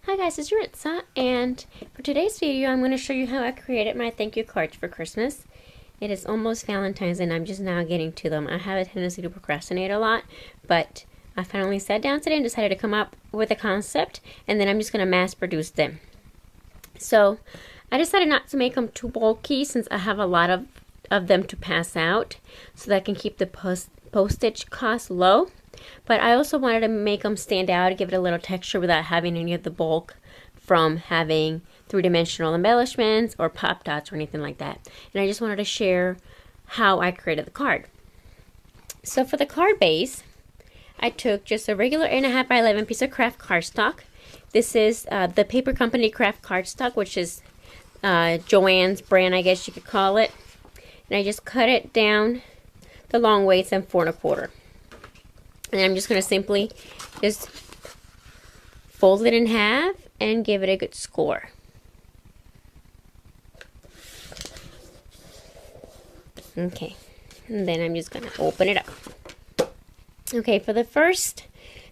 Hi guys, it's Yuritsa, and for today's video I'm going to show you how I created my thank you cards for Christmas. It is almost Valentine's and I'm just now getting to them. I have a tendency to procrastinate a lot, but I finally sat down today and decided to come up with a concept, and then I'm just going to mass produce them. So I decided not to make them too bulky since I have a lot of them to pass out, so that I can keep the postage cost low. But I also wanted to make them stand out, give it a little texture without having any of the bulk from having three-dimensional embellishments or pop dots or anything like that. And I just wanted to share how I created the card. So for the card base, I took just a regular 8.5 by 11 piece of craft cardstock. This is the Paper Company craft cardstock, which is Joann's brand, I guess you could call it. And I just cut it down the long ways and 4 1/4. And I'm just going to simply just fold it in half and give it a good score. Okay, and then I'm just going to open it up. Okay, for the first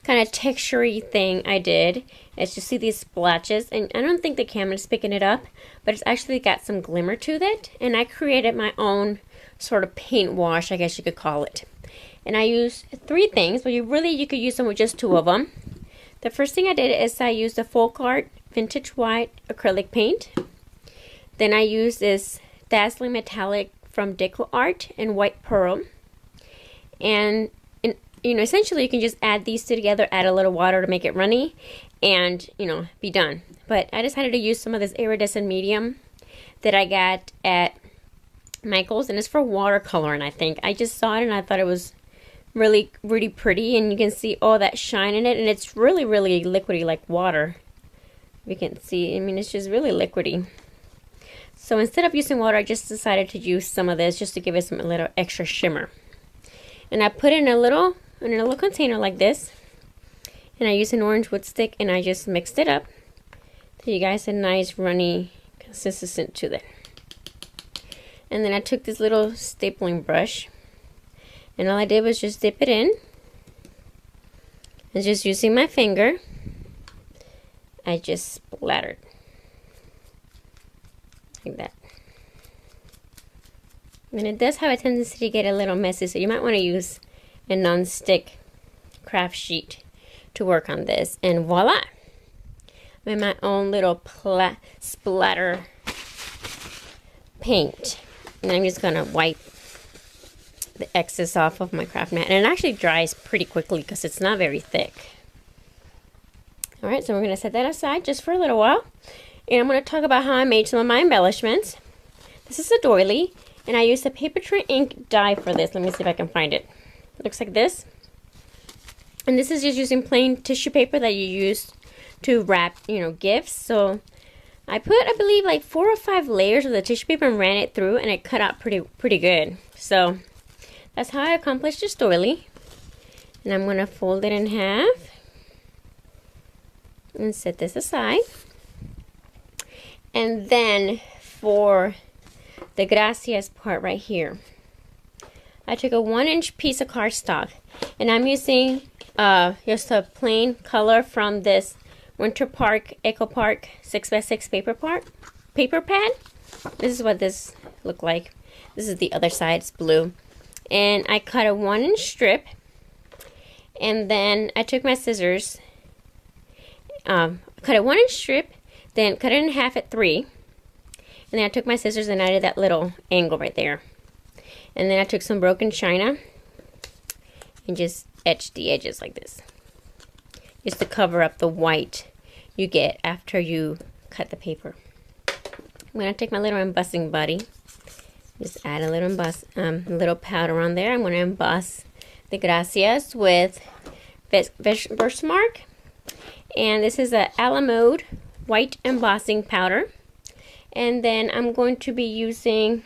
kind of texture-y thing I did is you see these splotches, and I don't think the camera's picking it up, but it's actually got some glimmer to it, and I created my own sort of paint wash, I guess you could call it. And I used 3 things, but you could use them with just 2 of them. The first thing I did is I used the Folk Art Vintage White acrylic paint. Then I used this Dazzling Metallic from Deco Art and White Pearl. And essentially you can just add these 2 together, add a little water to make it runny, and be done. But I decided to use some of this iridescent medium that I got at Michael's, and it's for watercoloring, I think. I just saw it and I thought it was really pretty, and you can see all that shine in it, and it's really liquidy like water. You can see, I mean, it's just really liquidy. So instead of using water, I just decided to use some of this just to give it a little extra shimmer. And I put it in a little container like this, and I used an orange wood stick, and I just mixed it up so you guys a nice runny consistency to it. And then I took this little stapling brush, and all I did was just dip it in, and just using my finger, I just splattered like that. And it does have a tendency to get a little messy, so you might want to use a non-stick craft sheet to work on this. And voila! I made my own little splatter paint. And I'm just going to wipe the excess off of my craft mat. And it actually dries pretty quickly because it's not very thick. Alright, so we're going to set that aside just for a little while. And I'm going to talk about how I made some of my embellishments. This is a doily, and I used a paper tray ink die for this. Let me see if I can find it. It looks like this. And this is just using plain tissue paper that you use to wrap, gifts. So I put, I believe, like 4 or 5 layers of the tissue paper and ran it through, and it cut out pretty good. So that's how I accomplished this doily. And I'm going to fold it in half and set this aside. And then for the gracias part right here, I took a 1-inch piece of cardstock, and I'm using just a plain color from this Winter Park Eco Park 6x6 paper pad. This is what this looked like. This is the other side, it's blue. And I cut a 1-inch strip, and then I took my scissors, cut a 1-inch strip, then cut it in half at 3, and then I took my scissors and added that little angle right there. And then I took some broken china and just etched the edges like this, just to cover up the white you get after you cut the paper. I'm going to take my little embossing buddy, just add a little powder on there. I'm going to emboss the gracias with Versamark, and this is a Alamode white embossing powder. And then I'm going to be using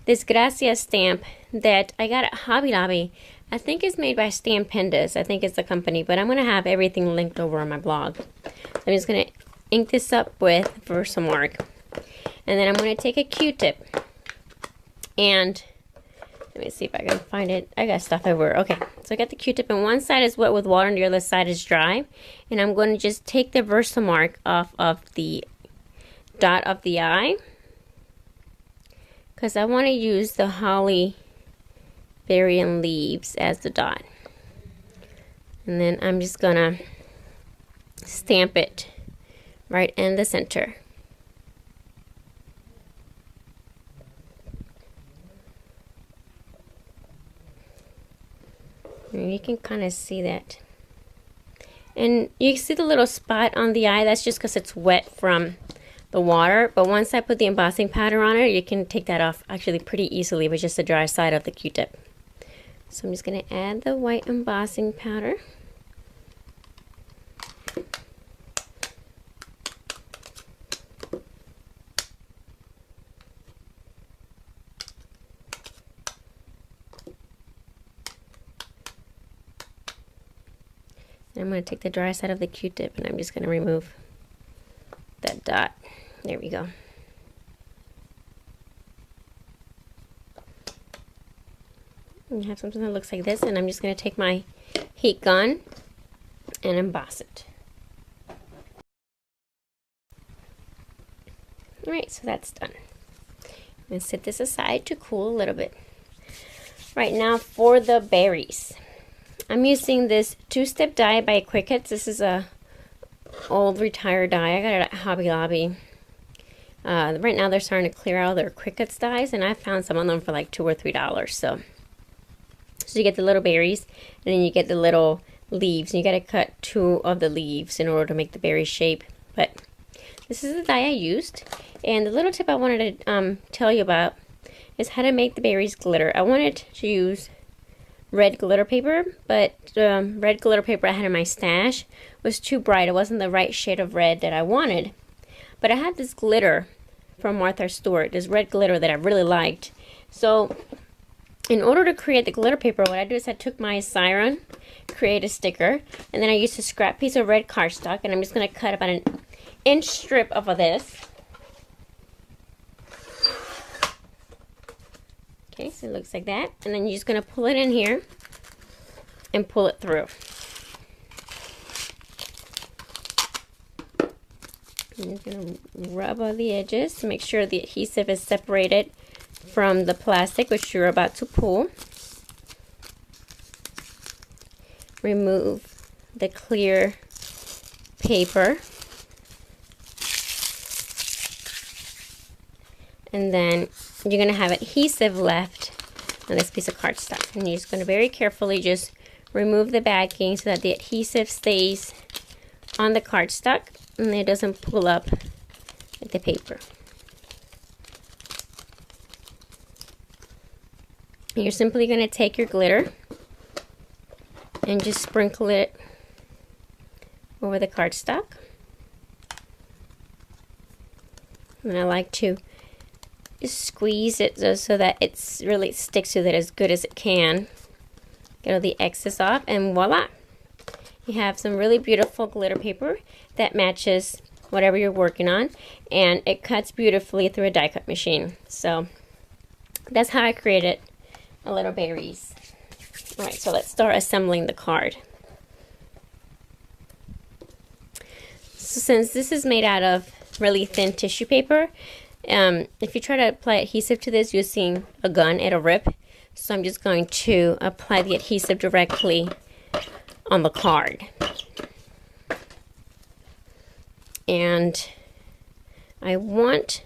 this gracias stamp that I got at Hobby Lobby. I think it's made by Stampendas. I think it's the company, but I'm going to have everything linked over on my blog. So I'm just going to ink this up with Versamark. And then I'm going to take a Q-tip, and Let me see if I can find it. I got stuff everywhere. Okay, so I got the Q-tip, and one side is wet with water and the other side is dry. And I'm going to just take the Versamark off of the dot of the eye, because I want to use the holly berry and leaves as the dot. And then I'm just gonna stamp it right in the center. And you can kind of see that. And you see the little spot on the eye, that's just because it's wet from the water. But once I put the embossing powder on it, you can take that off actually pretty easily with just the dry side of the Q-tip. So I'm just going to add the white embossing powder. I'm going to take the dry side of the Q-tip and I'm just going to remove that dot. There we go. And have something that looks like this, and I'm just going to take my heat gun and emboss it. Alright, so that's done. I'm going to set this aside to cool a little bit. Right now for the berries. I'm using this two-step die by Cricuts. This is a old retired die. I got it at Hobby Lobby. Right now they're starting to clear out their Cricuts dies, and I found some of them for like $2 or $3. So you get the little berries, and then you get the little leaves. And you got to cut 2 of the leaves in order to make the berry shape. But this is the die I used, and the little tip I wanted to tell you about is how to make the berries glitter. I wanted to use red glitter paper, but red glitter paper I had in my stash was too bright. It wasn't the right shade of red that I wanted. But I had this glitter from Martha Stewart, this red glitter that I really liked. So in order to create the glitter paper, what I do is I took my Siren, create a sticker, and then I used a scrap piece of red cardstock, and I'm just going to cut about an inch strip of this. Okay, so it looks like that. And then you're just going to pull it in here and pull it through. I'm just going to rub all the edges to make sure the adhesive is separated from the plastic which you're about to pull. Remove the clear paper. And then you're going to have adhesive left on this piece of cardstock. And you're just going to very carefully just remove the backing so that the adhesive stays on the cardstock and it doesn't pull up with the paper. And you're simply going to take your glitter and just sprinkle it over the cardstock. And I like to just squeeze it so that it really sticks to it as good as it can. Get all the excess off, and voila! You have some really beautiful glitter paper that matches whatever you're working on, and it cuts beautifully through a die cut machine. So that's how I created a little berries. Alright, so let's start assembling the card. So since this is made out of really thin tissue paper, if you try to apply adhesive to this using a gun, it'll rip. So I'm just going to apply the adhesive directly on the card. And I want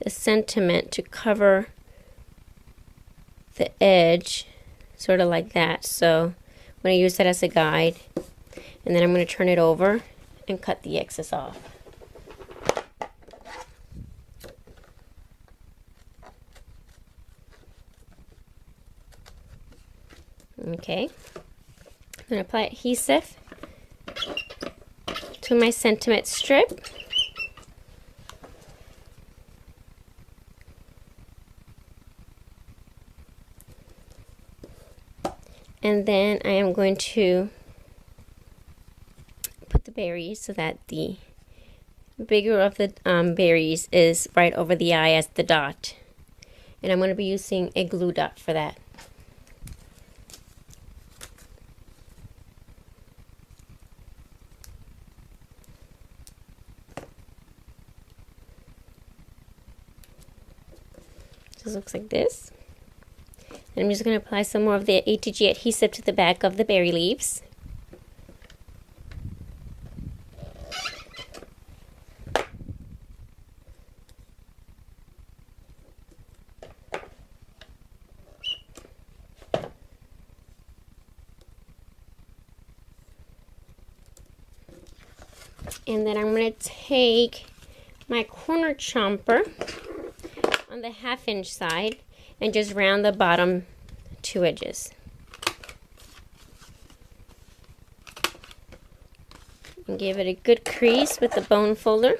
the sentiment to cover the edge, sort of like that. So I'm going to use that as a guide. And then I'm going to turn it over and cut the excess off. Okay, I'm going to apply adhesive to my sentiment strip. And then I am going to put the berries so that the bigger of the berries is right over the eye as the dot. And I'm going to be using a glue dot for that. Just looks like this. And I'm just going to apply some more of the ATG adhesive to the back of the berry leaves. And then I'm going to take my corner chomper on the 1/2 inch side and just round the bottom 2 edges. And give it a good crease with the bone folder.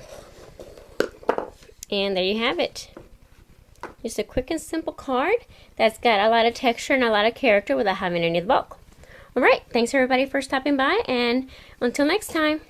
And there you have it. Just a quick and simple card that's got a lot of texture and a lot of character without having any of the bulk. Alright, thanks everybody for stopping by, and until next time.